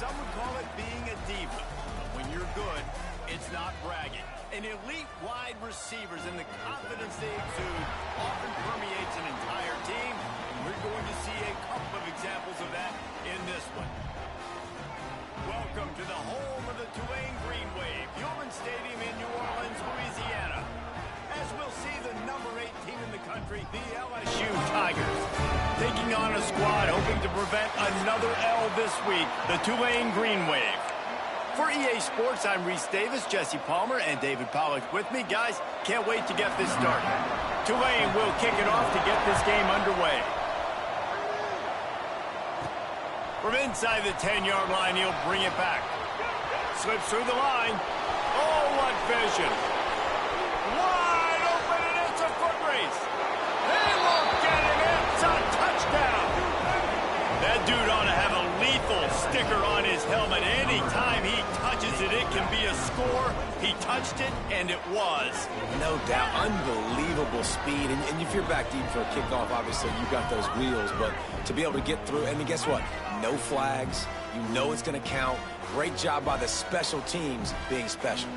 Some would call it being a diva. But when you're good, it's not bragging. An elite wide receivers and the confidence they exude often permeates an entire team. And we're going to see a couple of examples of that in this one. Welcome to the home of the Tulane Green Wave, Human Stadium in New Orleans, Louisiana. As we'll see the number 8 team in the country, the LSU Tigers, taking on a squad hoping to prevent another L this week, the Tulane Green Wave. For EA Sports, I'm Reese Davis, Jesse Palmer, and David Pollack with me. Guys, can't wait to get this started. Tulane will kick it off to get this game underway. From inside the 10-yard line, he'll bring it back. Slips through the line. Oh, what vision. Wide open, and it's a foot race. They won't get him. It's a touchdown. That dude ought to have a lethal sticker on his helmet. Anytime he touches it, it can be a score. He touched it, and it was. No doubt. Unbelievable speed. And if you're back deep for a kickoff, obviously you got those wheels. But to be able to get through, and guess what? No flags. You know it's going to count. Great job by the special teams being special.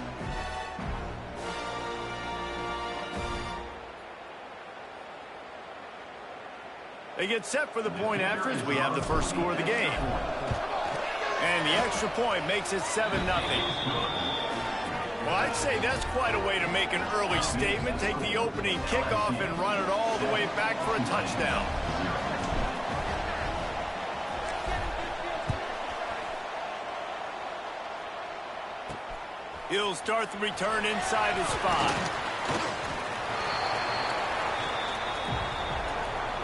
They get set for the point after as we have the first score of the game. And the extra point makes it 7-0. Well, I'd say that's quite a way to make an early statement. Take the opening kickoff and run it all the way back for a touchdown. He'll start the return inside his 5.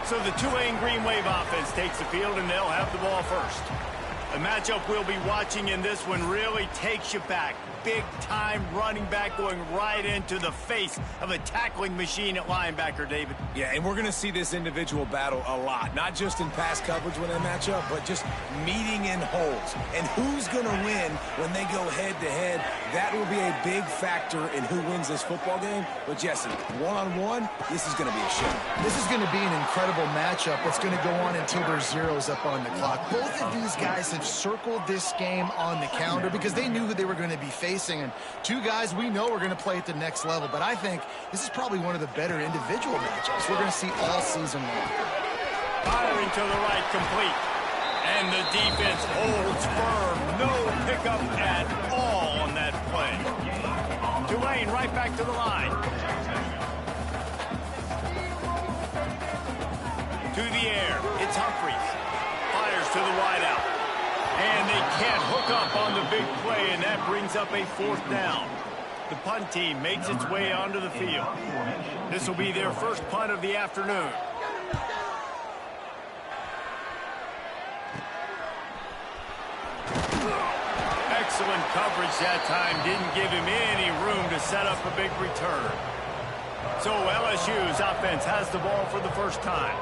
So the Tulane Green Wave offense takes the field, and they'll have the ball first. The matchup we'll be watching in this one really takes you back. Big-time running back going right into the face of a tackling machine at linebacker, David. Yeah, and we're going to see this individual battle a lot. Not just in pass coverage when they match up, but just meeting in holes. And who's going to win when they go head-to-head? That will be a big factor in who wins this football game. But, Jesse, one-on-one, this is going to be a show. This is going to be an incredible matchup that's going to go on until there's zeros up on the clock. Both of these guys have circled this game on the calendar because they knew who they were going to be facing. And two guys we know are going to play at the next level. But I think this is probably one of the better individual matchups we're going to see all season long. Firing to the right, complete. And the defense holds firm. No pickup at all on that play. Tulane right back to the line. To the air. It's Humphries. Fires to the wideout. And they can't hook up on the big play, and that brings up a 4th down. The punt team makes its way onto the field. This will be their first punt of the afternoon. Excellent coverage that time. Didn't give him any room to set up a big return. So LSU's offense has the ball for the first time.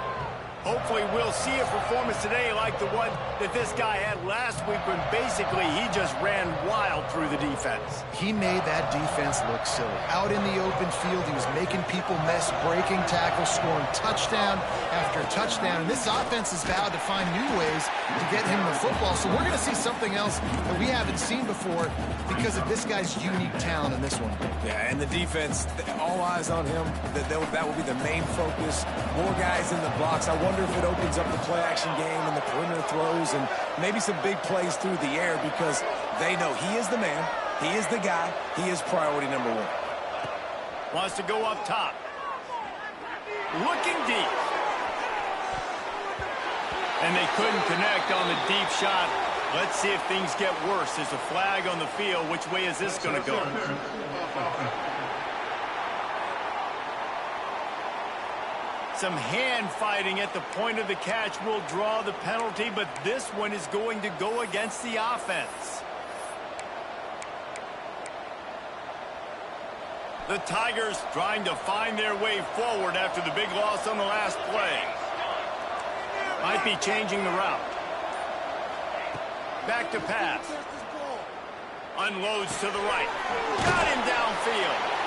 Hopefully we'll see a performance today like the one that this guy had last week when basically he just ran wild through the defense. He made that defense look silly. Out in the open field, he was making people miss, breaking tackles, scoring touchdown after touchdown. And this offense has vowed to find new ways to get him the football. So we're going to see something else that we haven't seen before because of this guy's unique talent in this one. Yeah, and the defense, all eyes on him. That will be the main focus. More guys in the box. I wonder if it opens up the play-action game and the perimeter throws and maybe some big plays through the air because they know he is the man, he is the guy, he is priority number 1. Wants to go up top. Looking deep. And they couldn't connect on the deep shot. Let's see if things get worse. There's a flag on the field. Which way is this going to go? Some hand fighting at the point of the catch will draw the penalty, but this one is going to go against the offense. The Tigers trying to find their way forward after the big loss on the last play. Might be changing the route. Back to pass. Unloads to the right. Got him downfield.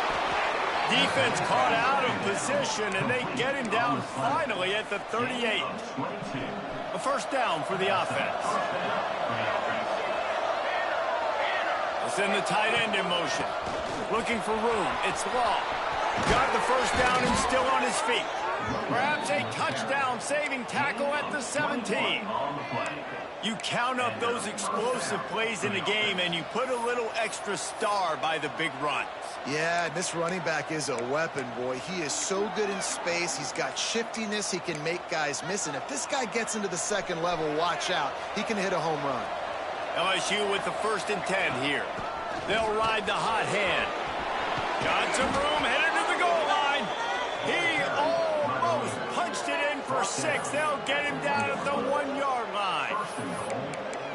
Defense caught out of position, and they get him down finally at the 38. A first down for the offense. Send the tight end in motion. Looking for room. It's Law. Got the first down and still on his feet. Perhaps a touchdown-saving tackle at the 17. You count up those explosive plays in the game, and you put a little extra star by the big runs. Yeah, this running back is a weapon, boy. He is so good in space. He's got shiftiness. He can make guys miss. And if this guy gets into the second level, watch out. He can hit a home run. LSU with the 1st and 10 here. They'll ride the hot hand. Got some room, headed to the goal line. He almost punched it in for 6. They'll get him down at the 1-yard line.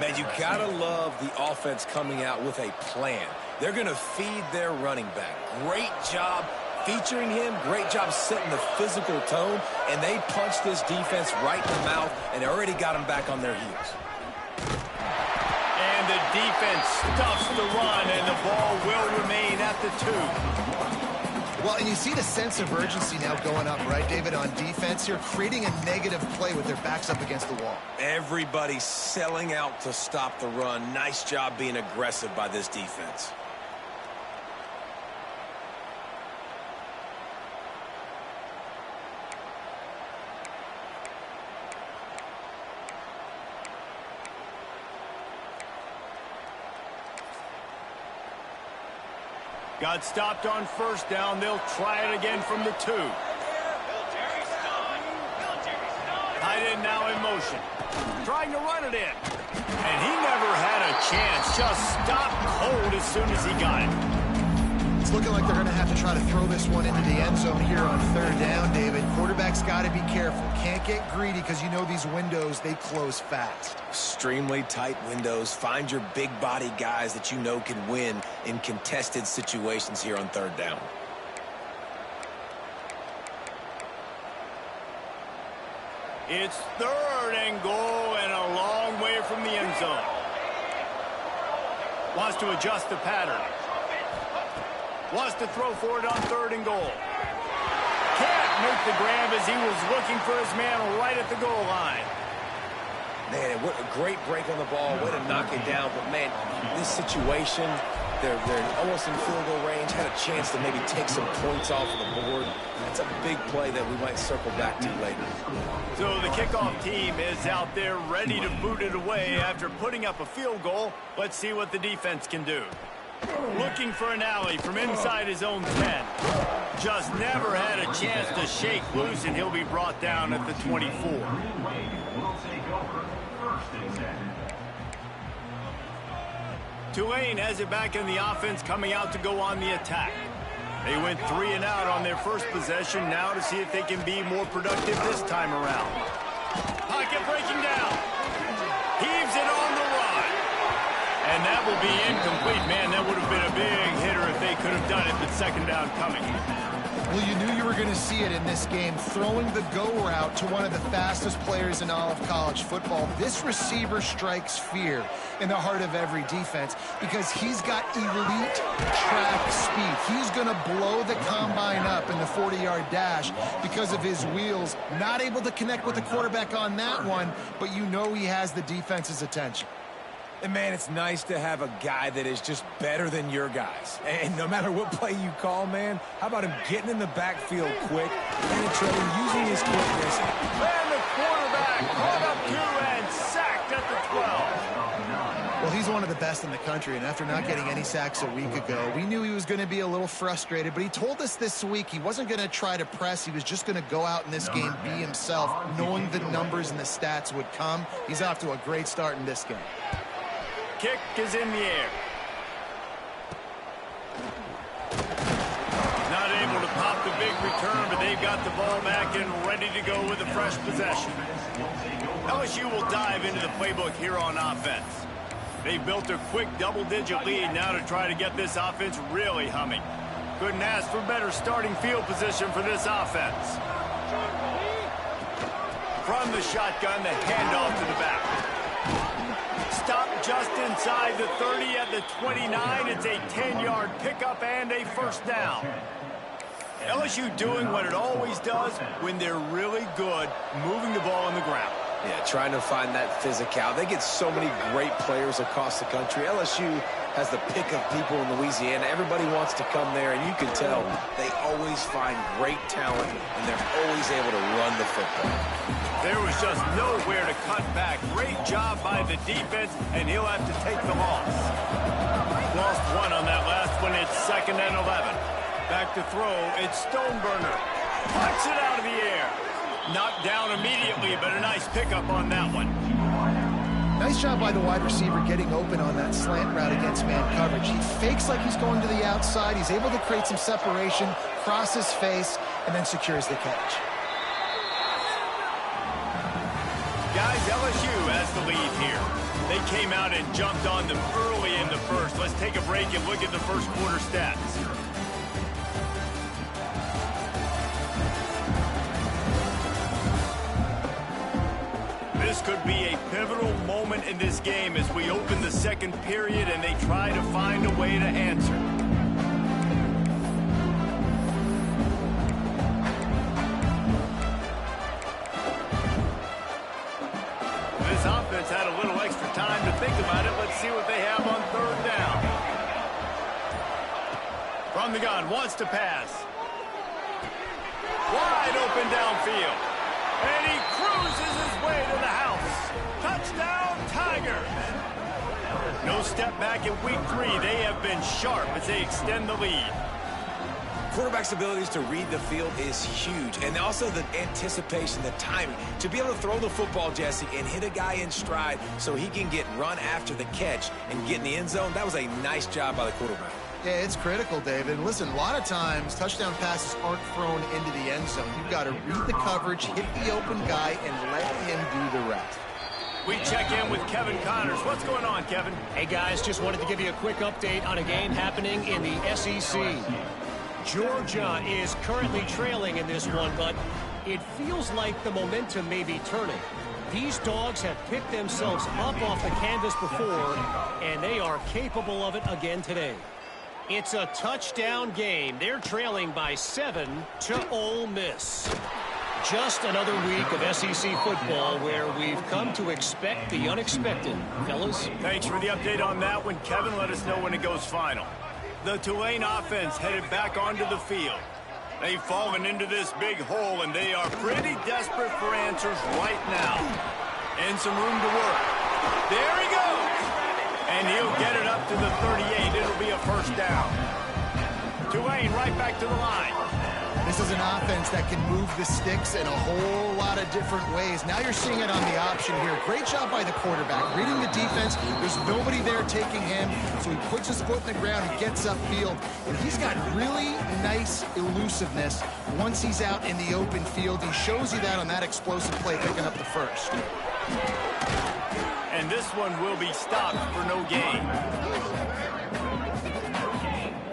Man, you gotta love the offense coming out with a plan. They're gonna feed their running back. Great job featuring him. Great job setting the physical tone. And they punched this defense right in the mouth and already got them back on their heels. And the defense stuffs the run, and the ball will remain at the 2. Well, and you see the sense of urgency now going up, right, David, on defense here, creating a negative play with their backs up against the wall. Everybody's selling out to stop the run. Nice job being aggressive by this defense. Got stopped on 1st down. They'll try it again from the 2. Tight end now in motion. Trying to run it in. And he never had a chance. Just stopped cold as soon as he got it. It's looking like they're going to have to try to throw this one into the end zone here on 3rd down, David. Quarterback's got to be careful. Can't get greedy because you know these windows, they close fast. Extremely tight windows. Find your big body guys that you know can win in contested situations here on 3rd down. It's 3rd and goal and a long way from the end zone. Wants to adjust the pattern. Wants to throw for it on 3rd and goal. Can't make the grab as he was looking for his man right at the goal line. Man, what a great break on the ball. Way to knock it down. But, man, this situation, they're almost in field goal range. Had a chance to maybe take some points off of the board. That's a big play that we might circle back to later. So the kickoff team is out there ready to boot it away after putting up a field goal. Let's see what the defense can do. Looking for an alley from inside his own 10. Just never had a chance to shake loose, and he'll be brought down at the 24. Tulane has it back in the offense, coming out to go on the attack. They went 3 and out on their first possession, now to see if they can be more productive this time around. Pocket breaking down. Heaves it on the run. And that will be incomplete. Man, that would have been a big hitter if they could have done it, but 2nd down coming. Well, you knew you were going to see it in this game, throwing the go route to one of the fastest players in all of college football. This receiver strikes fear in the heart of every defense because he's got elite track speed. He's going to blow the combine up in the 40-yard dash because of his wheels. Not able to connect with the quarterback on that one, but you know he has the defense's attention. And, man, it's nice to have a guy that is just better than your guys. And no matter what play you call, man, how about him getting in the backfield quick, penetrating, using his quickness. And the quarterback caught up to and sacked at the 12. Well, he's one of the best in the country, and after not getting any sacks a week ago, we knew he was going to be a little frustrated, but he told us this week he wasn't going to try to press. He was just going to go out in this game, be himself, knowing the numbers and the stats would come. He's off to a great start in this game. Kick is in the air. Not able to pop the big return, but they've got the ball back and ready to go with a fresh possession. LSU will dive into the playbook here on offense. They've built a quick double-digit lead now to try to get this offense really humming. Couldn't ask for better starting field position for this offense. From the shotgun, the handoff to the back. Stop just inside the 30 at the 29. It's a 10-yard pickup and a 1st down. LSU doing what it always does when they're really good, moving the ball on the ground. Yeah, trying to find that physical. They get so many great players across the country. LSU has the pick of people in Louisiana. Everybody wants to come there, and you can tell they always find great talent, and they're always able to run the football. There was just nowhere to cut back. Great job by the defense, and he'll have to take the loss. Lost one on that last one. It's 2nd and 11. Back to throw. It's Stoneburner. Punch it out of the air. Knocked down immediately, but a nice pickup on that one. Nice job by the wide receiver getting open on that slant route against man coverage. He fakes like he's going to the outside. He's able to create some separation, cross his face, and then secures the catch. Guys, LSU has the lead here. They came out and jumped on them early in the first. Let's take a break and look at the first quarter stats. This could be a pivotal moment in this game as we open the second period and they try to find a way to answer. This offense had a little extra time to think about it. Let's see what they have on 3rd down. From the gun, wants to pass. Wide open downfield. And he cruises his way to the house. Touchdown, Tigers. No step back in week 3. They have been sharp as they extend the lead. Quarterback's abilities to read the field is huge, and also the anticipation, the timing. To be able to throw the football, Jesse, and hit a guy in stride so he can get run after the catch and get in the end zone, that was a nice job by the quarterback. Yeah, it's critical, David. And listen, a lot of times touchdown passes aren't thrown into the end zone. You've got to read the coverage, hit the open guy, and let him do the rest. We check in with Kevin Connors. What's going on, Kevin? Hey, guys, just wanted to give you a quick update on a game happening in the SEC. Georgia is currently trailing in this one, but it feels like the momentum may be turning. These dogs have picked themselves up off the canvas before, and they are capable of it again today. It's a touchdown game. They're trailing by 7 to Ole Miss. Just another week of SEC football where we've come to expect the unexpected. Fellas? Thanks for the update on that one, Kevin. Let us know when it goes final. The Tulane offense headed back onto the field. They've fallen into this big hole, and they are pretty desperate for answers right now. And some room to work. There he goes! And he'll get it up to the 38. It'll be a first down. Tulane right back to the line. This is an offense that can move the sticks in a whole lot of different ways. Now you're seeing it on the option here. Great job by the quarterback. Reading the defense. There's nobody there taking him, so he puts his foot in the ground and gets upfield. And he's got really nice elusiveness once he's out in the open field. He shows you that on that explosive play, picking up the first. And this one will be stopped for no gain.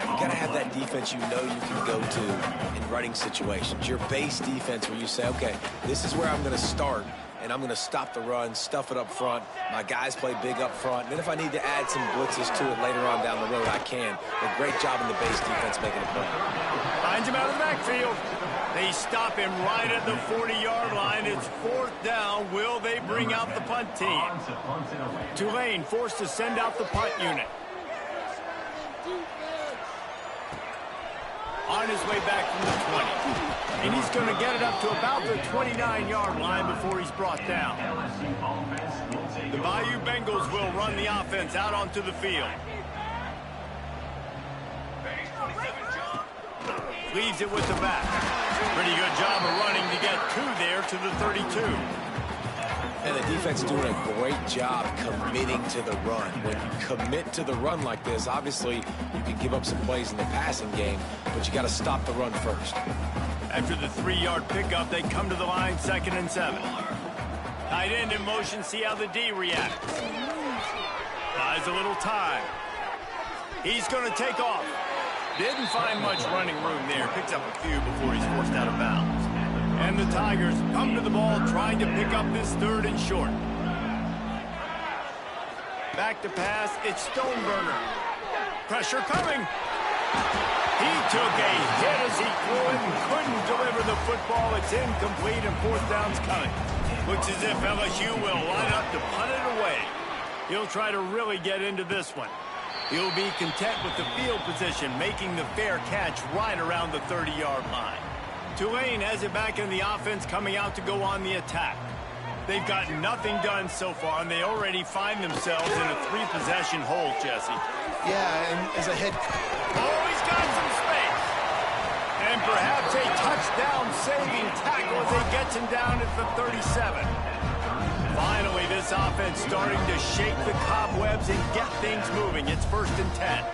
You got to have that defense you know you can go to in running situations. Your base defense where you say, okay, this is where I'm going to start, and I'm going to stop the run, stuff it up front. My guys play big up front. And then if I need to add some blitzes to it later on down the road, I can. But great job in the base defense making a play. Finds him out of the backfield. They stop him right at the 40-yard line. It's 4th down. Will they bring out the punt team? Tulane forced to send out the punt unit. On his way back from the 20. And he's going to get it up to about the 29-yard line before he's brought down. The Bayou Bengals will run the offense out onto the field. Leaves it with the back. Pretty good job of running to get 2 there to the 32. And the defense doing a great job committing to the run. When you commit to the run like this, obviously you can give up some plays in the passing game, but you got to stop the run first. After the 3-yard pickup, they come to the line, 2nd and 7. Tight end in motion, see how the D reacts. Buys a little time. He's going to take off. Didn't find much running room there. Picks up a few before he's forced out of bounds. And the Tigers come to the ball trying to pick up this 3rd and short. Back to pass. It's Stoneburner. Pressure coming. He took a hit as he threw it and couldn't deliver the football. It's incomplete and 4th down's coming. Looks as if LSU will line up to punt it away. He'll try to really get into this one. He'll be content with the field position, making the fair catch right around the 30-yard line. Tulane has it back in the offense, coming out to go on the attack. They've got nothing done so far, and they already find themselves in a 3-possession hole, Jesse. Yeah, and as a head... Oh, he's got some space. And perhaps a touchdown-saving tackle as he gets him down at the 37. Finally, this offense starting to shake the cobwebs and get things moving. It's 1st and 10.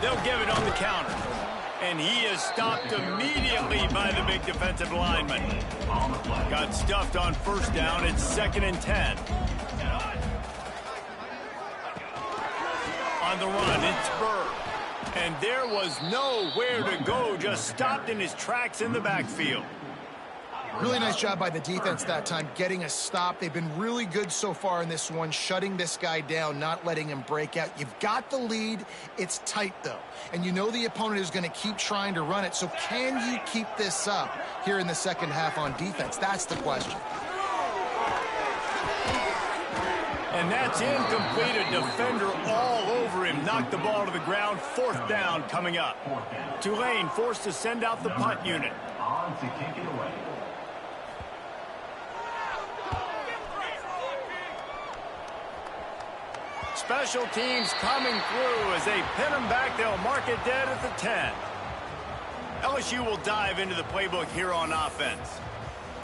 They'll give it on the counter. And he is stopped immediately by the big defensive lineman. Got stuffed on 1st down. It's 2nd and 10. On the run, it's Burr. And there was nowhere to go, just stopped in his tracks in the backfield. Really nice job by the defense that time, getting a stop. They've been really good so far in this one, shutting this guy down, not letting him break out. You've got the lead. It's tight, though. And you know the opponent is going to keep trying to run it. So can you keep this up here in the second half on defense? That's the question. And that's incomplete. A defender all over him. Knocked the ball to the ground. 4th down coming up. Tulane forced to send out the punt unit. On to kick it away. Special teams coming through as they pin them back. They'll mark it dead at the 10. LSU will dive into the playbook here on offense.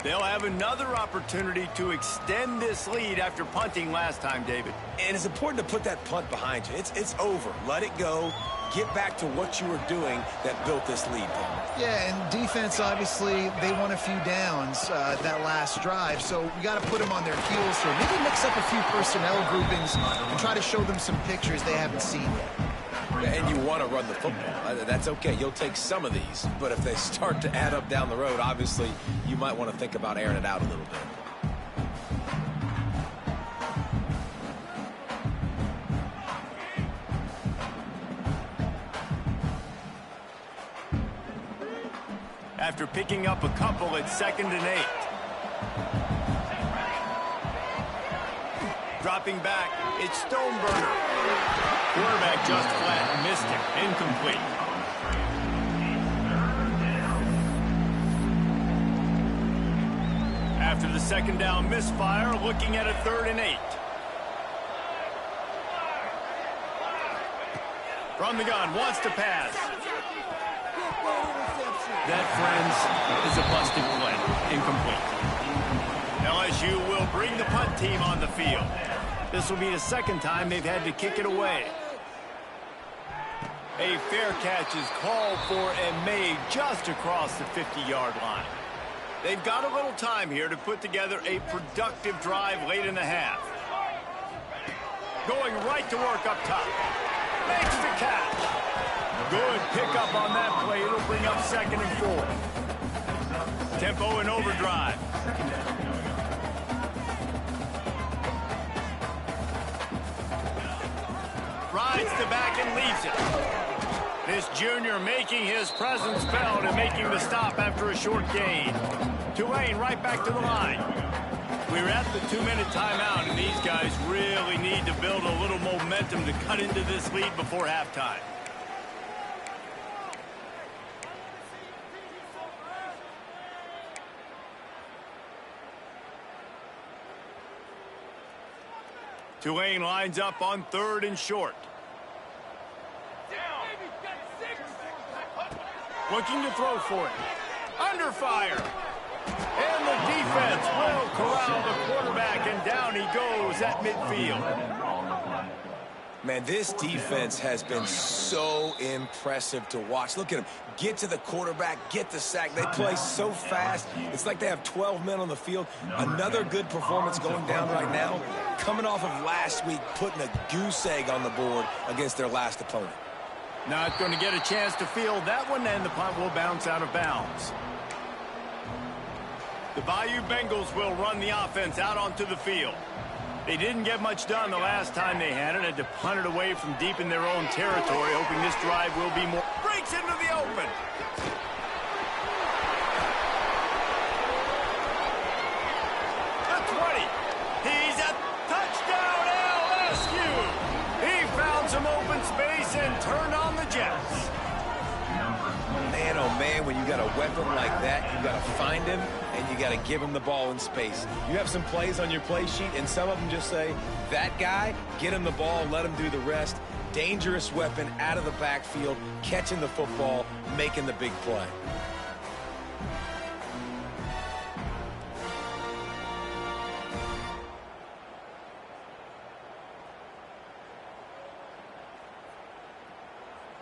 They'll have another opportunity to extend this lead after punting last time, David. And it's important to put that punt behind you. It's over. Let it go. Get back to what you were doing that built this lead, Paul. Yeah, and defense, obviously, they won a few downs that last drive, so we got to put them on their heels here. Maybe mix up a few personnel groupings and try to show them some pictures they haven't seen yet. And you want to run the football. That's okay. You'll take some of these. But if they start to add up down the road, obviously, you might want to think about airing it out a little bit. After picking up a couple, it's 2nd and 8. Dropping back, it's Stoneburner. Quarterback just flat, missed it, incomplete. After the 2nd down misfire, looking at a 3rd and 8. From the gun, wants to pass. That, friends, is a busted play. Incomplete. LSU will bring the punt team on the field. This will be the 2nd time they've had to kick it away. A fair catch is called for and made just across the 50-yard line. They've got a little time here to put together a productive drive late in the half. Going right to work up top. Makes the catch. Good pickup on that play. It'll bring up 2nd and 4. Tempo and overdrive. Rides the back and leaves it. This junior making his presence felt and making the stop after a short gain. Tulane right back to the line. We're at the 2-minute timeout, and these guys really need to build a little momentum to cut into this lead before halftime. Tulane lines up on 3rd and short. Looking to throw for it. Under fire. And the defense will corral the quarterback, and down he goes at midfield. Man, this defense has been so impressive to watch. Look at them. Get to the quarterback, get the sack. They play so fast. It's like they have 12 men on the field. Another good performance going down right now. Coming off of last week, putting a goose egg on the board against their last opponent. Not going to get a chance to field that one, and the punt will bounce out of bounds. The Bayou Bengals will run the offense out onto the field. They didn't get much done the last time they had it. Had to punt it away from deep in their own territory, hoping this drive will be more. Breaks into the open. The 20. He's a touchdown, release and turn on the Jets. Man, oh man, when you got a weapon like that, you got to find him and you got to give him the ball in space. You have some plays on your play sheet, and some of them just say, that guy, get him the ball, let him do the rest. Dangerous weapon out of the backfield, catching the football, making the big play.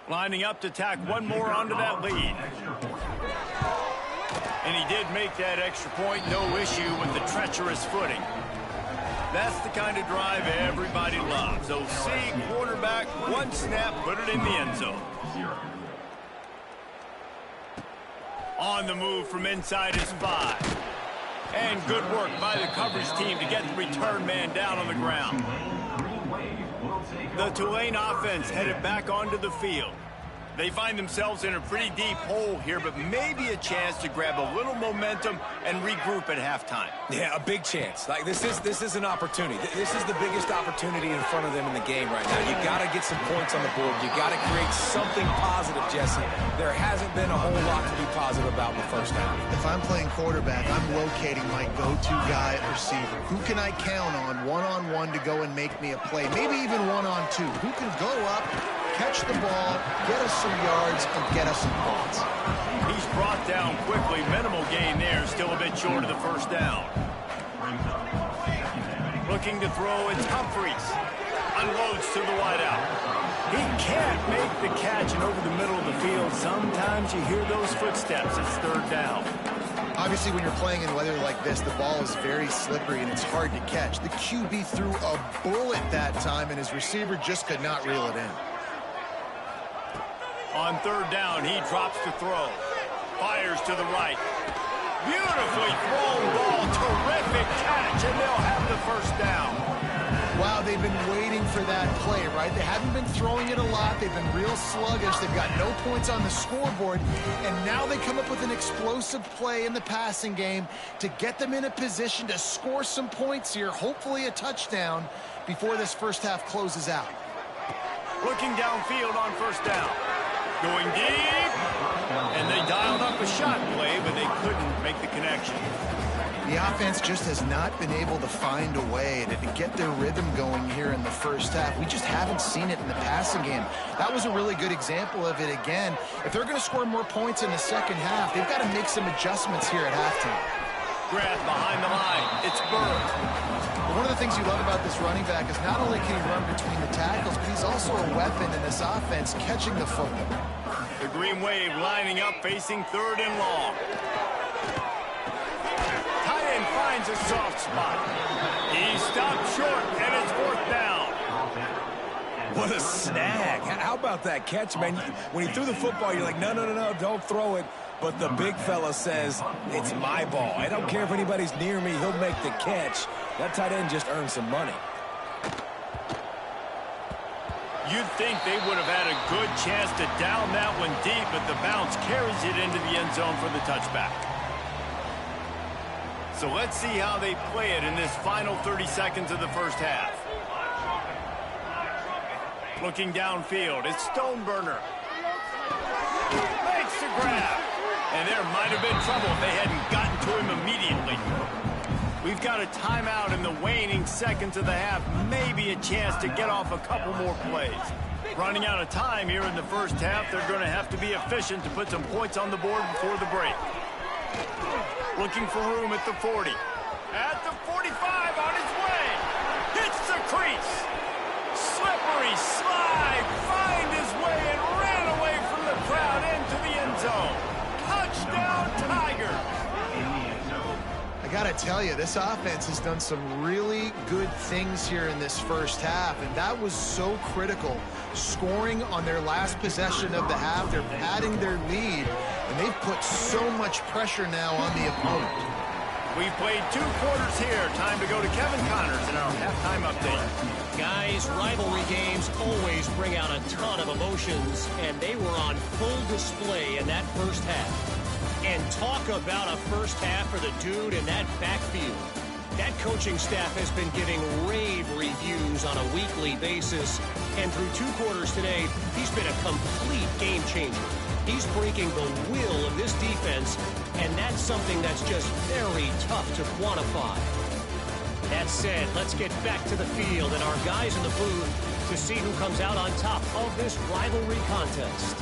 Lining up to tack one more onto that lead. And he did make that extra point, no issue with the treacherous footing. That's the kind of drive everybody loves. OC, quarterback, one snap, put it in the end zone. On the move from inside his 5. And good work by the coverage team to get the return man down on the ground. The Tulane offense headed back onto the field. They find themselves in a pretty deep hole here, but maybe a chance to grab a little momentum and regroup at halftime. Yeah, a big chance. Like this is an opportunity. This is the biggest opportunity in front of them in the game right now. You got to get some points on the board. You got to create something positive, Jesse. There hasn't been a whole lot to be positive about in the first half. If I'm playing quarterback, I'm locating my go-to guy at receiver. Who can I count on one-on-one to go and make me a play? Maybe even one-on-two. Who can go up, catch the ball, get us some yards, and get us some points? He's brought down quickly. Minimal gain there. Still a bit short of the first down. Looking to throw, it's Humphries. Unloads to the wideout. He can't make the catch, and over the middle of the field, sometimes you hear those footsteps. It's third down. Obviously, when you're playing in weather like this, the ball is very slippery and it's hard to catch. The QB threw a bullet that time, and his receiver just could not reel it in. On third down, he drops to throw. Fires to the right. Beautifully thrown ball. Terrific catch, and they'll have the first down. Wow, they've been waiting for that play, right? They haven't been throwing it a lot. They've been real sluggish. They've got no points on the scoreboard. And now they come up with an explosive play in the passing game to get them in a position to score some points here, hopefully a touchdown, before this first half closes out. Looking downfield on first down. Going deep. And they dialed up a shot play, but they couldn't make the connection. The offense just has not been able to find a way to get their rhythm going here in the first half. We just haven't seen it in the passing game. That was a really good example of it again. If they're going to score more points in the second half, they've got to make some adjustments here at halftime. Grab behind the line. It's Earl. One of the things you love about this running back is not only can he run between the tackles, but he's also a weapon in this offense catching the football. The Green Wave lining up, facing third and long. Tight end finds a soft spot. He stopped short, and it's fourth down. What a snag. How about that catch, man? When he threw the football, you're like, no, don't throw it. But the big fella says, it's my ball. I don't care if anybody's near me. He'll make the catch. That tight end just earned some money. You'd think they would have had a good chance to down that one deep, but the bounce carries it into the end zone for the touchback. So let's see how they play it in this final 30 seconds of the first half. Looking downfield, it's Stoneburner. Makes the grab. And there might have been trouble if they hadn't gotten to him immediately. We've got a timeout in the waning seconds of the half. Maybe a chance to get off a couple more plays. Running out of time here in the first half. They're going to have to be efficient to put some points on the board before the break. Looking for room at the 40. At the 45, on his way. Hits the crease. Slippery slide. Find his way and ran away from the crowd into the end zone. Touchdown, Tigers. I got to tell you, this offense has done some really good things here in this first half, and that was so critical. Scoring on their last possession of the half, they're padding their lead, and they've put so much pressure now on the opponent. We've played 2 quarters here. Time to go to Kevin Connors in our halftime update. Guys, rivalry games always bring out a ton of emotions, and they were on full display in that first half. And talk about a first half for the dude in that backfield. That coaching staff has been giving rave reviews on a weekly basis. And through 2 quarters today, he's been a complete game changer. He's breaking the will of this defense, and that's something that's just very tough to quantify. That said, let's get back to the field and our guys in the booth to see who comes out on top of this rivalry contest.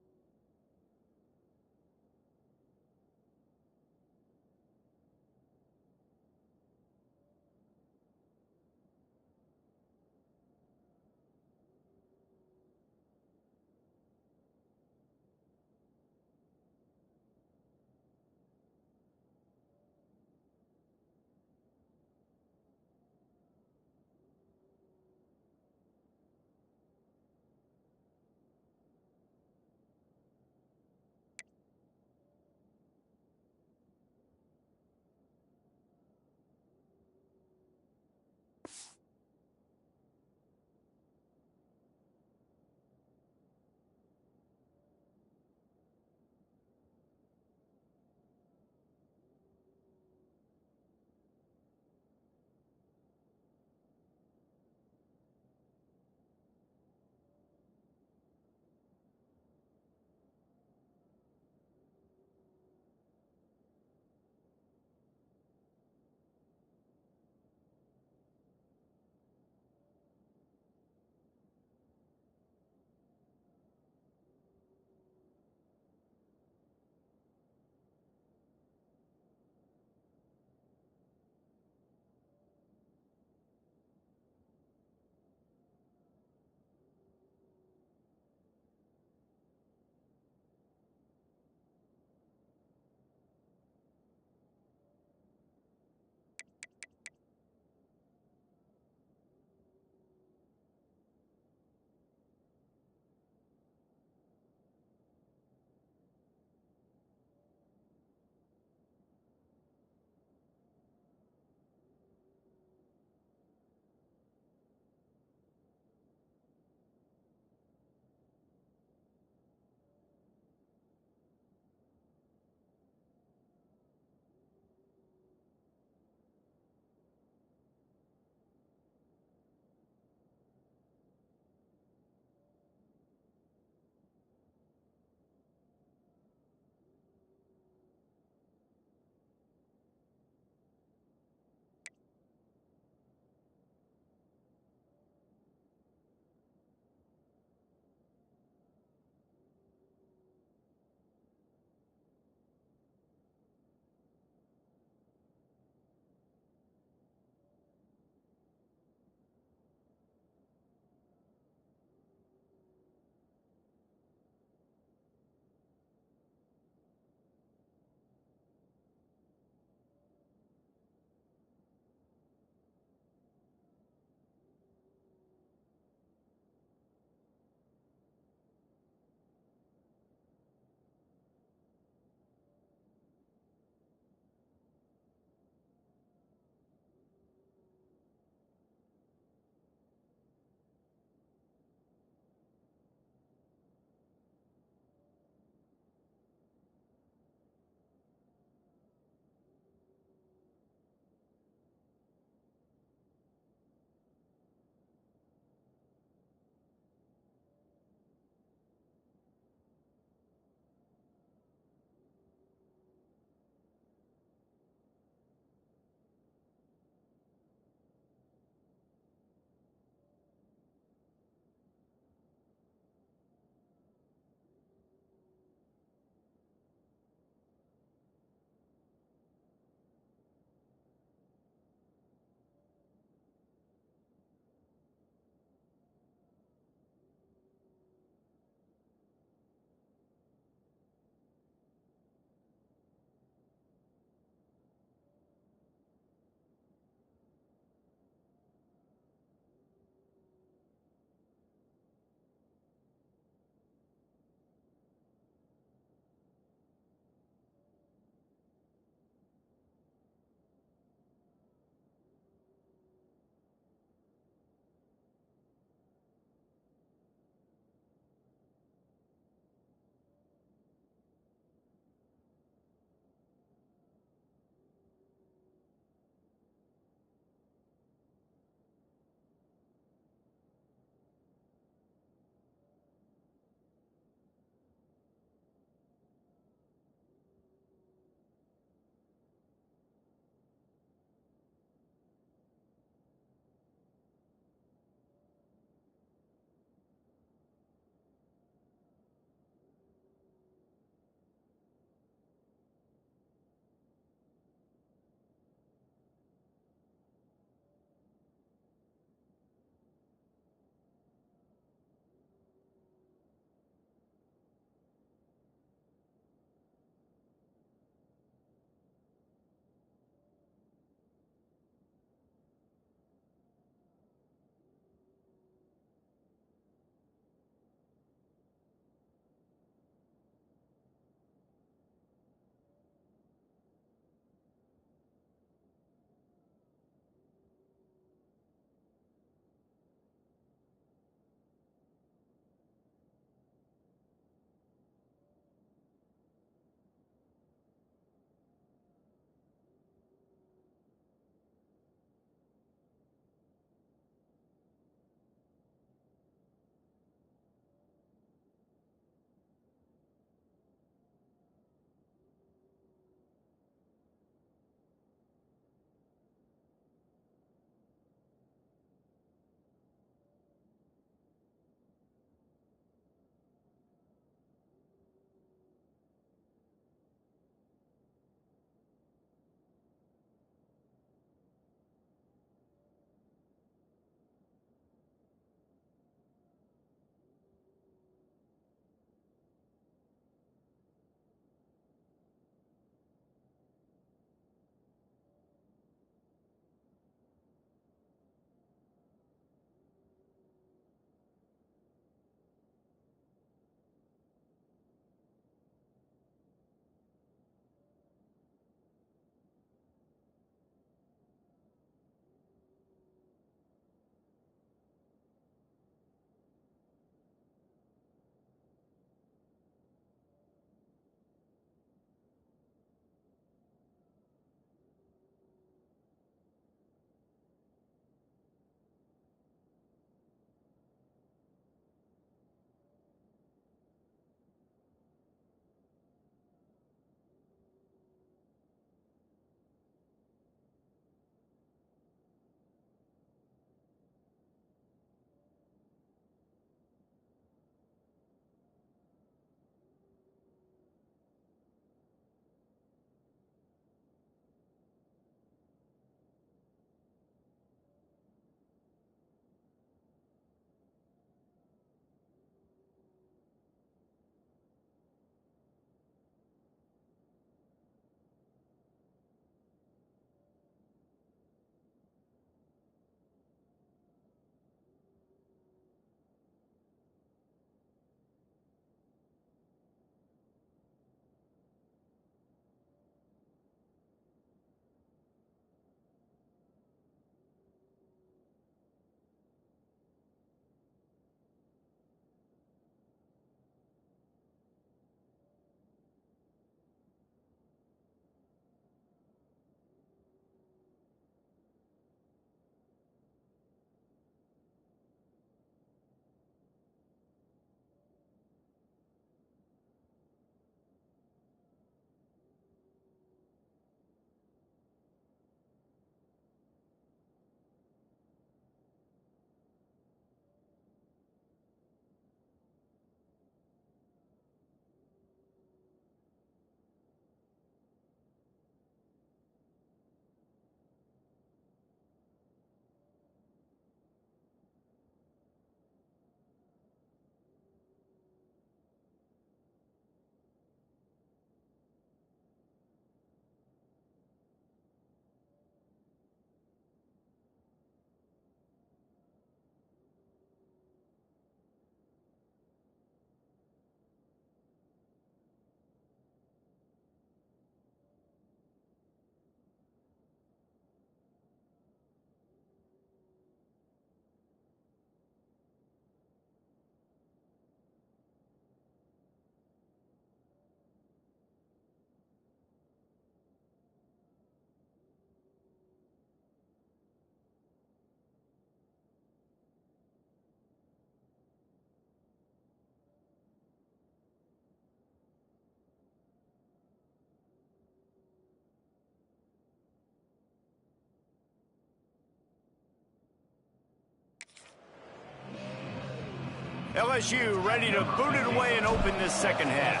LSU ready to boot it away and open this second half.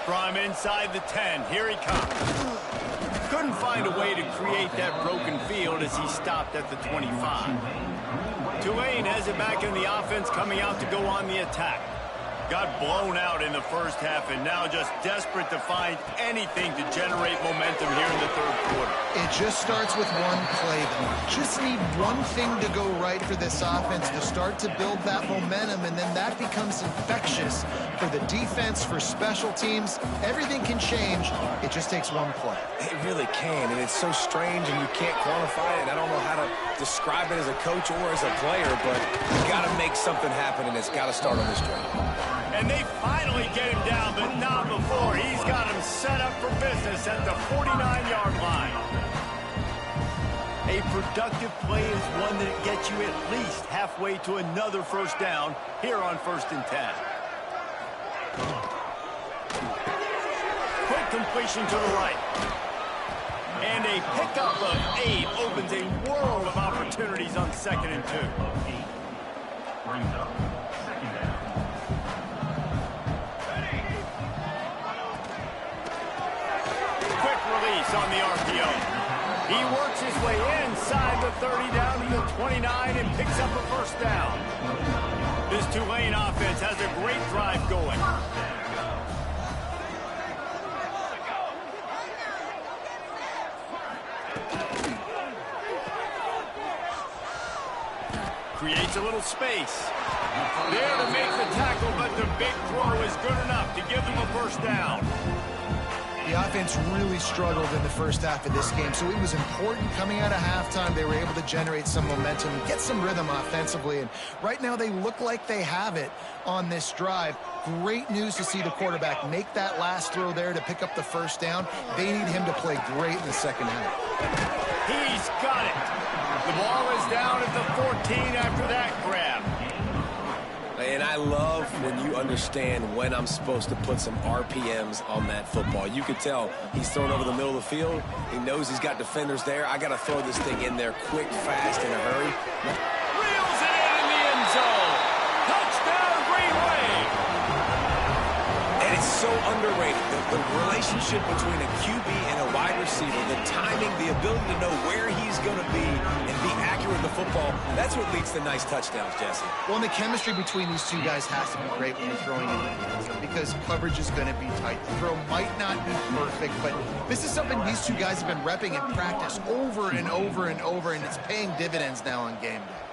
From inside the 10, here he comes. Couldn't find a way to create that broken field as he stopped at the 25. Tulane has it back in the offense, coming out to go on the attack. Got blown out in the first half and now just desperate to find anything to generate momentum here in the third quarter. It just starts with one play. Just need one thing to go right for this offense to start to build that momentum, and then that becomes infectious for the defense, for special teams. Everything can change. It just takes one play. It really can, and it's so strange, and you can't quantify it. I don't know how to describe it as a coach or as a player, but you got to make something happen, and it's got to start on this drive. And they finally get him down, but not before. He's got him set up for business at the 49-yard line. A productive play is one that gets you at least halfway to another first down here on 1st and 10. Quick completion to the right. And a pickup of 8 opens a world of opportunities on 2nd and 2. On the RPO. He works his way inside the 30 down to the 29 and picks up a first down. This Tulane offense has a great drive going. Creates a little space. There to make the tackle, but the big throw is good enough to give them a first down. The offense really struggled in the first half of this game, so it was important coming out of halftime. They were able to generate some momentum and get some rhythm offensively, and right now they look like they have it on this drive. Great news to see the quarterback make that last throw there to pick up the first down. They need him to play great in the second half. He's got it. The ball is down at the 14 after that grab. And I love when you understand when I'm supposed to put some RPMs on that football. You can tell he's thrown over the middle of the field. He knows he's got defenders there. I got to throw this thing in there quick, fast, in a hurry. Reels it in the end zone. Touchdown, Green Wave. And it's so underrated. The relationship between a QB and a wide receiver, the timing, the ability to know where he's going to be and be accurate with the football, that's what leads to nice touchdowns, Jesse. Well, and the chemistry between these two guys has to be great when you're throwing in the field because coverage is going to be tight. The throw might not be perfect, but this is something these two guys have been repping in practice over and over and over, and it's paying dividends now on game day.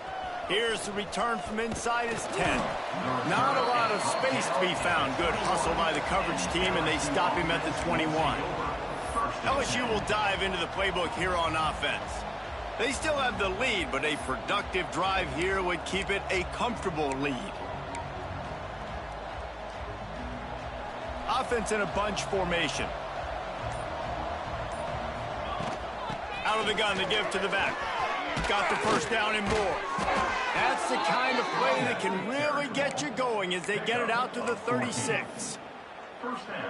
Here's the return from inside his 10. Not a lot of space to be found. Good hustle by the coverage team, and they stop him at the 21. LSU will dive into the playbook here on offense. They still have the lead, but a productive drive here would keep it a comfortable lead. Offense in a bunch formation. Out of the gun to give to the back. Got the first down and more. That's the kind of play that can really get you going as they get it out to the 36.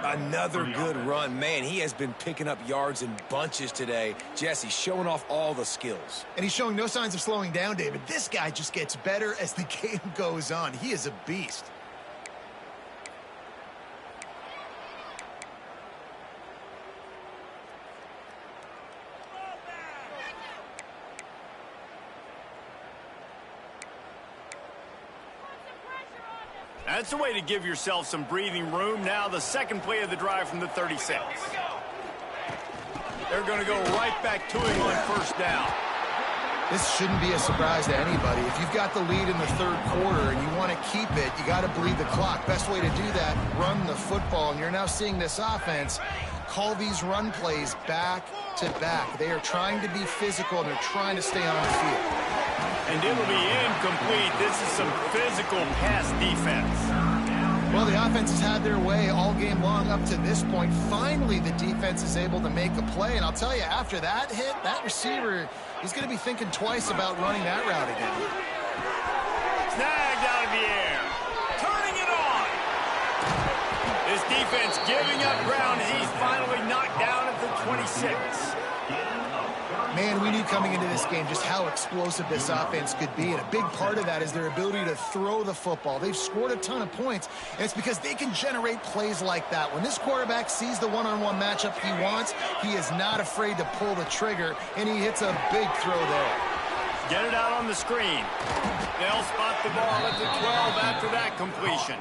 Another good run. Man, he has been picking up yards in bunches today. Jesse showing off all the skills. And he's showing no signs of slowing down, David. This guy just gets better as the game goes on. He is a beast. That's the way to give yourself some breathing room. Now the second play of the drive from the 36. They're going to go right back to him on first down. This shouldn't be a surprise to anybody. If you've got the lead in the third quarter and you want to keep it, you got to bleed the clock. Best way to do that, run the football. And you're now seeing this offense call these run plays back to back. They are trying to be physical, and they're trying to stay on the field. And it'll be incomplete. This is some physical pass defense. Well, the offense has had their way all game long up to this point. Finally, the defense is able to make a play. And I'll tell you, after that hit, that receiver, he's going to be thinking twice about running that route again. Snagged out of the air. Turning it on. This defense giving up ground as he's finally knocked down at the 26. Man, we knew coming into this game just how explosive this offense could be, and a big part of that is their ability to throw the football. They've scored a ton of points, and it's because they can generate plays like that. When this quarterback sees the one-on-one matchup he wants, he is not afraid to pull the trigger, and he hits a big throw there. Get it out on the screen. They'll spot the ball at the 12 after that completion.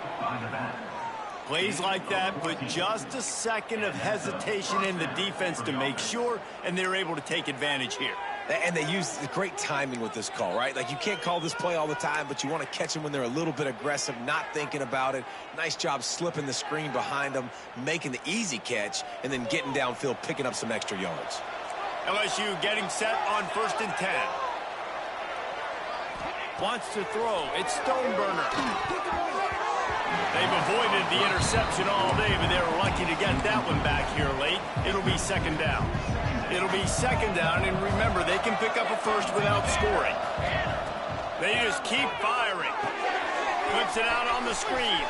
Plays like that put just a second of hesitation in the defense to make sure, and they're able to take advantage here. And they use great timing with this call, right? Like, you can't call this play all the time, but you want to catch them when they're a little bit aggressive, not thinking about it. Nice job slipping the screen behind them, making the easy catch, and then getting downfield, picking up some extra yards. LSU getting set on 1st and 10. Wants to throw. It's Stoneburner. They've avoided the interception all day, but they were lucky to get that one back here late. It'll be 2nd down. It'll be 2nd down, and remember, they can pick up a first without scoring. They just keep firing. Puts it out on the screen.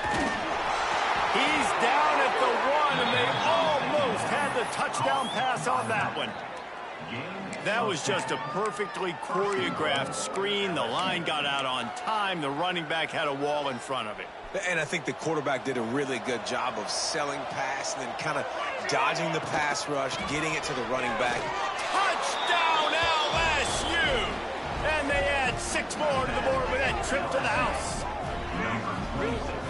He's down at the 1, and they almost had the touchdown pass on that one. That was just a perfectly choreographed screen. The line got out on time. The running back had a wall in front of it. And I think the quarterback did a really good job of selling pass and then kind of dodging the pass rush, getting it to the running back. Touchdown, LSU! And they add 6 more to the board with that trip to the house.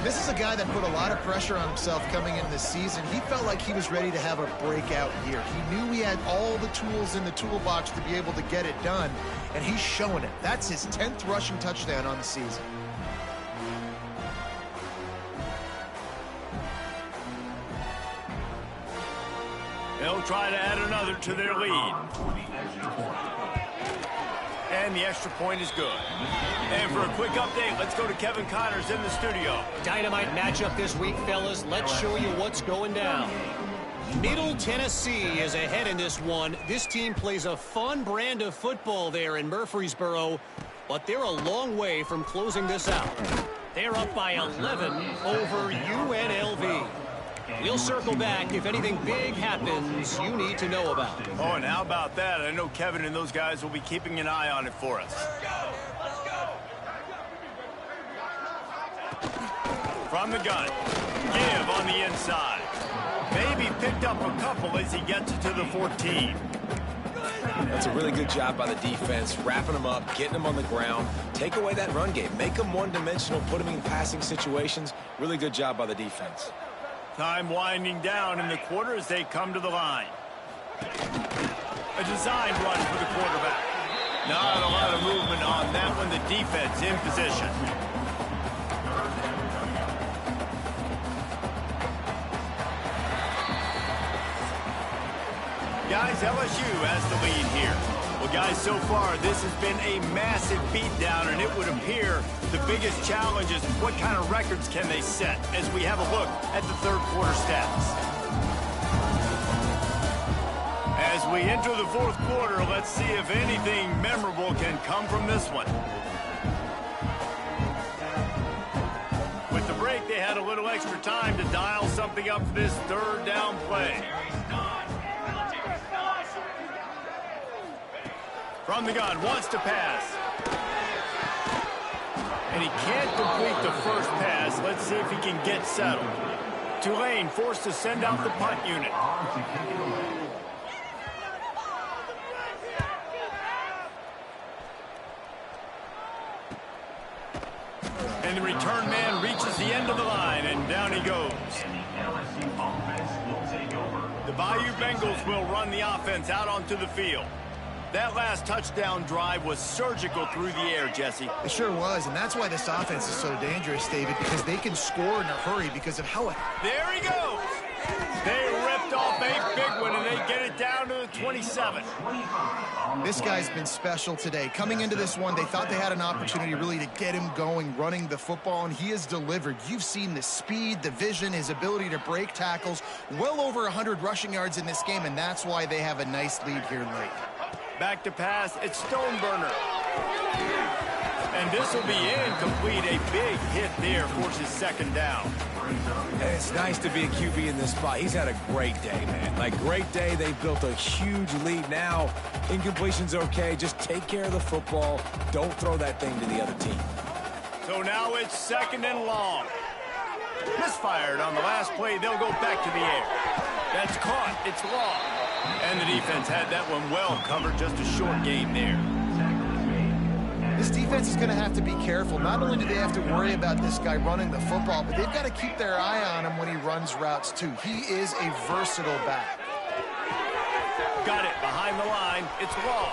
This is a guy that put a lot of pressure on himself coming into this season. He felt like he was ready to have a breakout year. He knew he had all the tools in the toolbox to be able to get it done, and he's showing it. That's his 10th rushing touchdown on the season. They'll try to add another to their lead. And the extra point is good. And for a quick update, let's go to Kevin Connors in the studio. Dynamite matchup this week, fellas. Let's show you what's going down. Middle Tennessee is ahead in this one. This team plays a fun brand of football there in Murfreesboro, but they're a long way from closing this out. They're up by 11 over UNLV. We'll circle back if anything big happens you need to know about. Oh, and how about that? I know Kevin and those guys will be keeping an eye on it for us. From the gun. Give on the inside. Maybe picked up a couple as he gets it to the 14. That's a really good job by the defense, wrapping them up, getting them on the ground. Take away that run game. Make them one-dimensional, put them in passing situations. Really good job by the defense. Time winding down in the quarter as they come to the line. A design run for the quarterback. Not a lot of movement on that one. The defense in position. Guys, LSU has the lead here. Well, guys, so far, this has been a massive beatdown, and it would appear the biggest challenge is what kind of records can they set as we have a look at the third quarter stats. As we enter the fourth quarter, let's see if anything memorable can come from this one. With the break, they had a little extra time to dial something up for this third down play. From the gun, wants to pass. And he can't complete the first pass. Let's see if he can get settled. Tulane forced to send out the punt unit. And the return man reaches the end of the line, and down he goes. The Bayou Bengals will run the offense out onto the field. That last touchdown drive was surgical through the air, Jesse. It sure was, and that's why this offense is so dangerous, David, because they can score in a hurry because of how... There he goes! They ripped off a big one, and they get it down to the 27. This guy's been special today. Coming into this one, they thought they had an opportunity really to get him going, running the football, and he has delivered. You've seen the speed, the vision, his ability to break tackles, well over 100 rushing yards in this game, and that's why they have a nice lead here late. Back to pass, it's Stoneburner. And this will be incomplete. A big hit there forces second down. And it's nice to be a QB in this spot. He's had a great day, man. Like, great day. They've built a huge lead. Now, incompletion's okay. Just take care of the football. Don't throw that thing to the other team. So now it's second and long. Misfired on the last play. They'll go back to the air. That's caught. It's long. And the defense had that one well covered. Just a short gain there. This defense is going to have to be careful. Not only do they have to worry about this guy running the football, but they've got to keep their eye on him when he runs routes, too. He is a versatile back. Got it behind the line. It's long.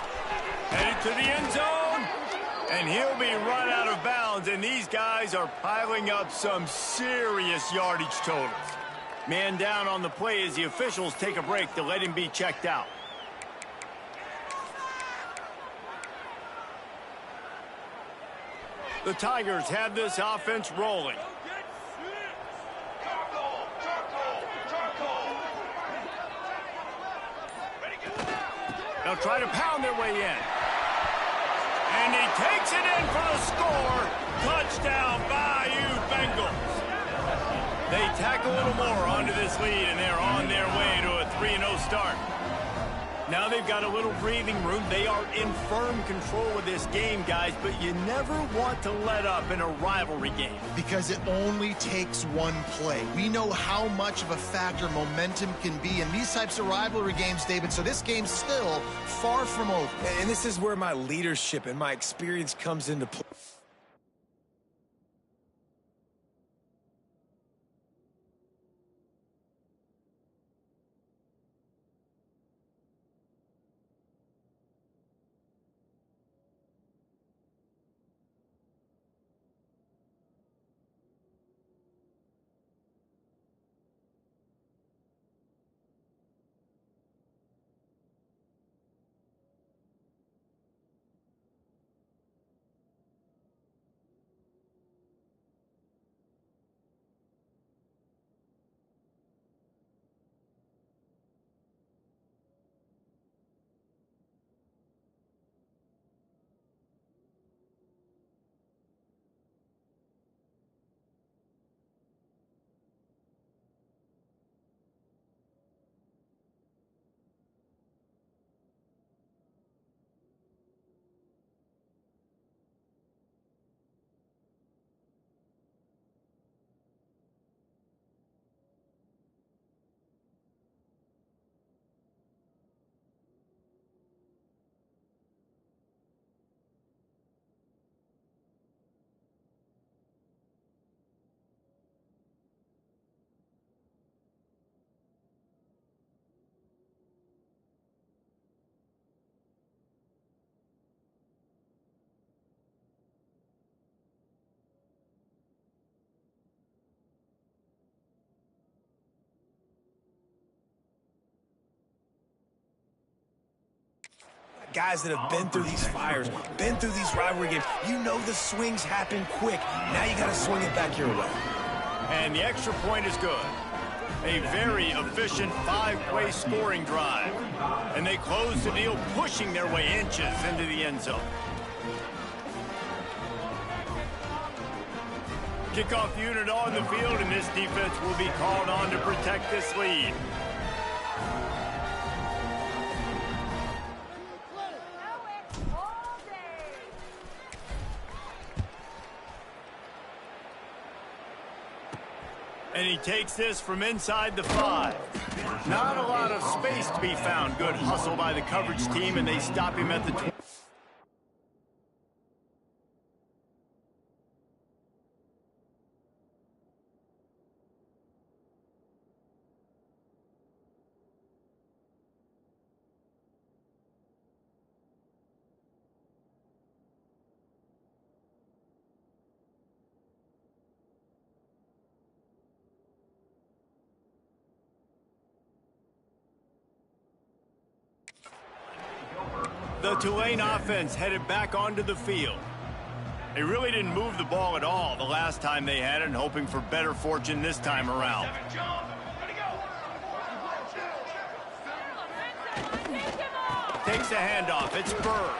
Headed to the end zone. And he'll be run out of bounds. And these guys are piling up some serious yardage totals. Man down on the play as the officials take a break to let him be checked out. The Tigers have this offense rolling. They'll try to pound their way in. And he takes it in for the score. Touchdown, Bayou Bengals. They tack a little more onto this lead, and they're on their way to a 3-0 start. Now they've got a little breathing room. They are in firm control of this game, guys, but you never want to let up in a rivalry game. Because it only takes one play. We know how much of a factor momentum can be in these types of rivalry games, David, so this game's still far from over. And this is where my leadership and my experience comes into play. Guys that have been through these fires, been through these rivalry games, you know the swings happen quick. Now you got to swing it back your way. And the extra point is good. A very efficient 5-play scoring drive. And they close the deal, pushing their way inches into the end zone. Kickoff unit on the field, and this defense will be called on to protect this lead. And he takes this from inside the 5. Not a lot of space to be found. Good hustle by the coverage team, and they stop him at the 20. The Tulane offense headed back onto the field. They really didn't move the ball at all the last time they had it, and hoping for better fortune this time around. Takes the handoff. It's Burr.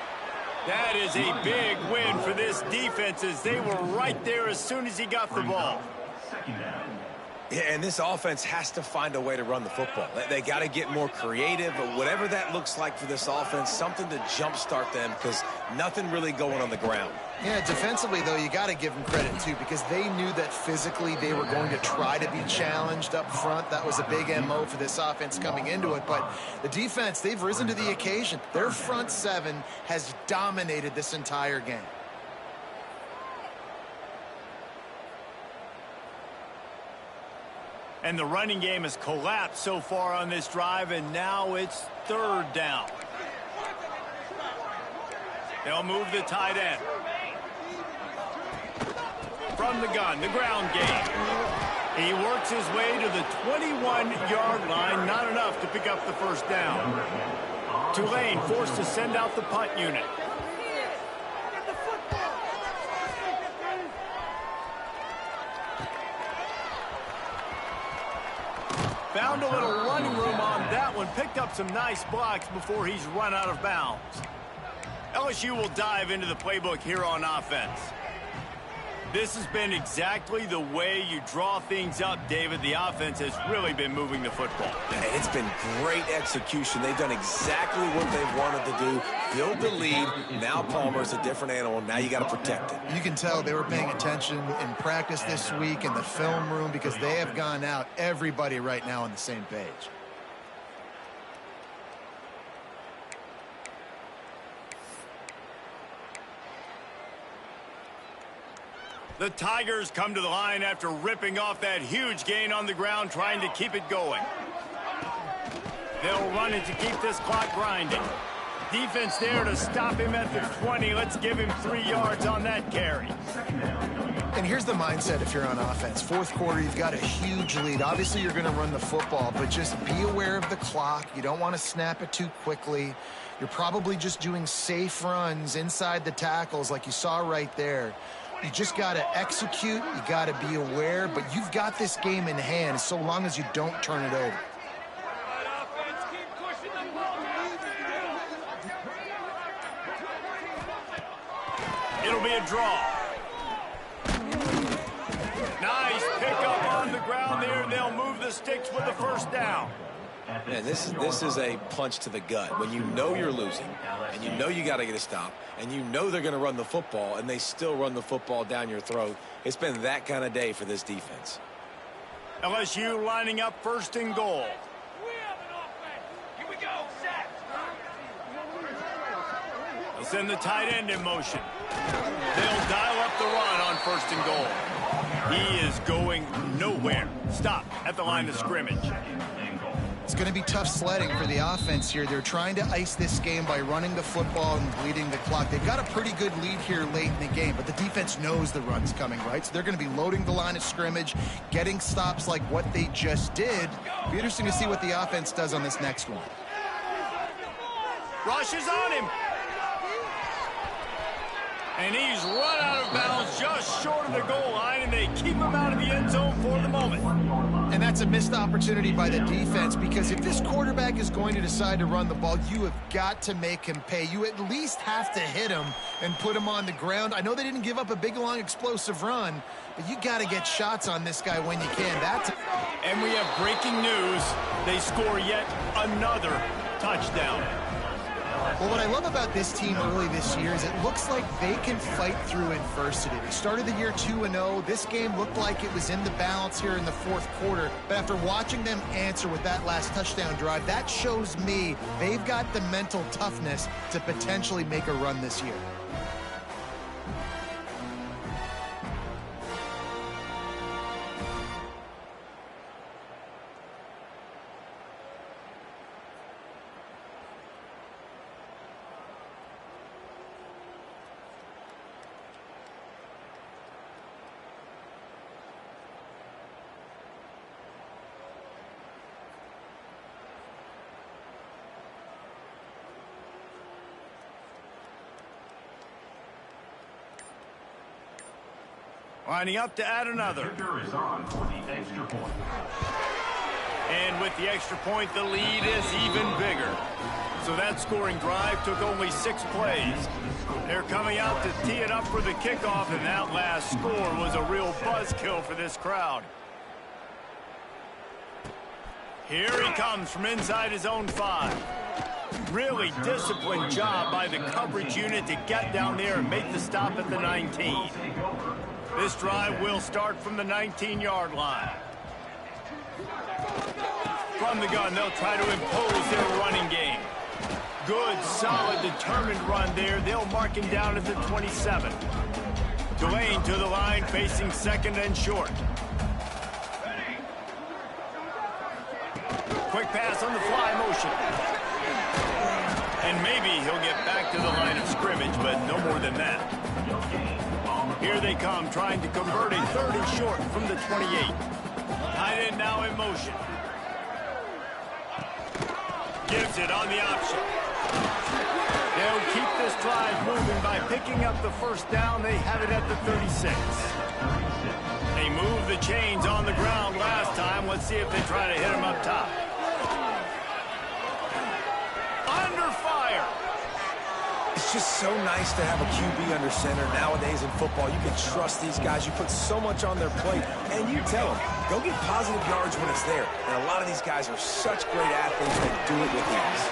That is a big win for this defense as they were right there as soon as he got the ball. Yeah, and this offense has to find a way to run the football. They got to get more creative, but whatever that looks like for this offense, something to jumpstart them because nothing really going on the ground. Yeah, defensively, though, you got to give them credit, too, because they knew that physically they were going to try to be challenged up front. That was a big MO for this offense coming into it. But the defense, they've risen to the occasion. Their front seven has dominated this entire game. And the running game has collapsed so far on this drive, and now it's third down. They'll move the tight end. From the gun, the ground game. He works his way to the 21-yard line, not enough to pick up the first down. Tulane forced to send out the punt unit. Found a little running room on that one. Picked up some nice blocks before he's run out of bounds. LSU will dive into the playbook here on offense. This has been exactly the way you draw things up, David. The offense has really been moving the football. And it's been great execution. They've done exactly what they've wanted to do. Build the lead. Now Palmer's a different animal. Now you got to protect it. You can tell they were paying attention in practice this week in the film room because they have gone out, everybody right now on the same page. The Tigers come to the line after ripping off that huge gain on the ground, trying to keep it going. They'll run it to keep this clock grinding. Defense there to stop him at the 20. Let's give him 3 yards on that carry. And here's the mindset if you're on offense. Fourth quarter, you've got a huge lead. Obviously, you're going to run the football, but just be aware of the clock. You don't want to snap it too quickly. You're probably just doing safe runs inside the tackles like you saw right there. You just got to execute. You got to be aware, but you've got this game in hand so long as you don't turn it over. It'll be a draw. Nice pickup on the ground there, and they'll move the sticks with the first down. Man, this is a punch to the gut. When you know you're losing, and you know you got to get a stop, and you know they're going to run the football, and they still run the football down your throat. It's been that kind of day for this defense. LSU lining up first and goal. They'll send the tight end in motion. They'll dial up the run on first and goal. He is going nowhere. Stop at the line of scrimmage. It's going to be tough sledding for the offense here. They're trying to ice this game by running the football and bleeding the clock. They've got a pretty good lead here late in the game, but the defense knows the run's coming, right? So they're going to be loading the line of scrimmage, getting stops like what they just did. Be interesting to see what the offense does on this next one. Rush is on him. And he's run out of bounds just short of the goal line, and they keep him out of the end zone for the moment. And that's a missed opportunity by the defense, because if this quarterback is going to decide to run the ball, you have got to make him pay. You at least have to hit him and put him on the ground. I know they didn't give up a big, long, explosive run, but you got to get shots on this guy when you can. And we have breaking news. They score yet another touchdown. Well, what I love about this team early this year is it looks like they can fight through adversity. They started the year 2-0. This game looked like it was in the balance here in the fourth quarter. But after watching them answer with that last touchdown drive, that shows me they've got the mental toughness to potentially make a run this year. Lining up to add another. And with the extra point, the lead is even bigger. So that scoring drive took only 6 plays. They're coming out to tee it up for the kickoff, and that last score was a real buzzkill for this crowd. Here he comes from inside his own 5. Really disciplined job by the coverage unit to get down there and make the stop at the 19. This drive will start from the 19-yard line. From the gun, they'll try to impose their running game. Good, solid, determined run there. They'll mark him down at the 27. Tulane to the line, facing second and short. Quick pass on the fly motion. And maybe he'll get back to the line of scrimmage, but no more than that. Here they come, trying to convert a 30 short from the 28. Tight end now in motion. Gives it on the option. They'll keep this drive moving by picking up the first down. They have it at the 36. They moved the chains on the ground last time. Let's see if they try to hit him up top. Under fire. It's just so nice to have a QB under center nowadays in football. You can trust these guys. You put so much on their plate, and you tell them, go get positive yards when it's there. And a lot of these guys are such great athletes that do it with ease.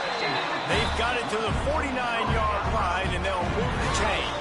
They've got it to the 49-yard line, and they'll move the chains.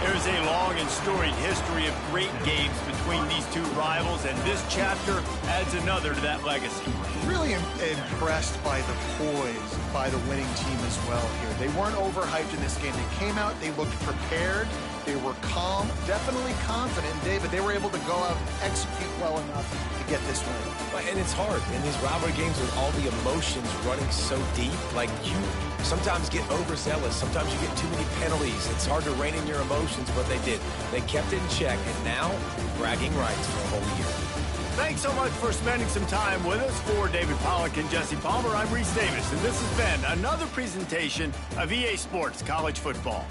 There's a long and storied history of great games between these two rivals, and this chapter adds another to that legacy. Really impressed by the poise by the winning team as well here. They weren't overhyped in this game. They came out, they looked prepared, they were calm, definitely confident, David. They were able to go out and execute well enough to get this win. And it's hard in these rivalry games with all the emotions running so deep. Like, you sometimes get overzealous. Sometimes you get too many penalties. It's hard to rein in your emotions, but they did. They kept it in check, and now bragging rights for a whole year. Thanks so much for spending some time with us. For David Pollack and Jesse Palmer, I'm Reese Davis, and this has been another presentation of EA Sports College Football.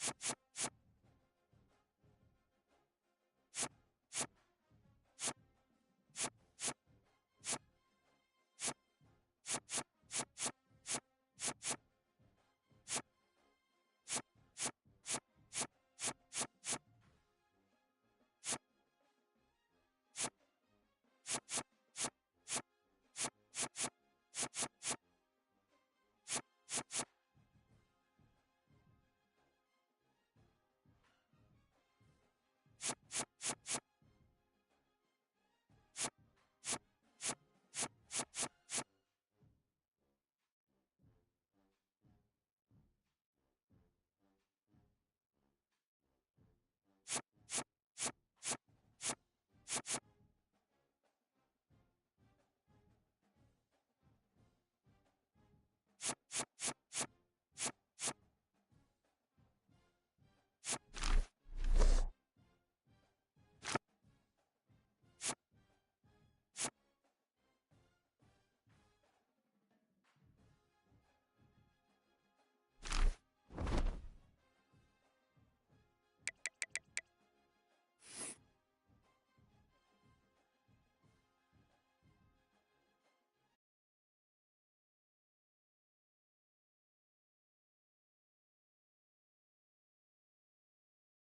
you.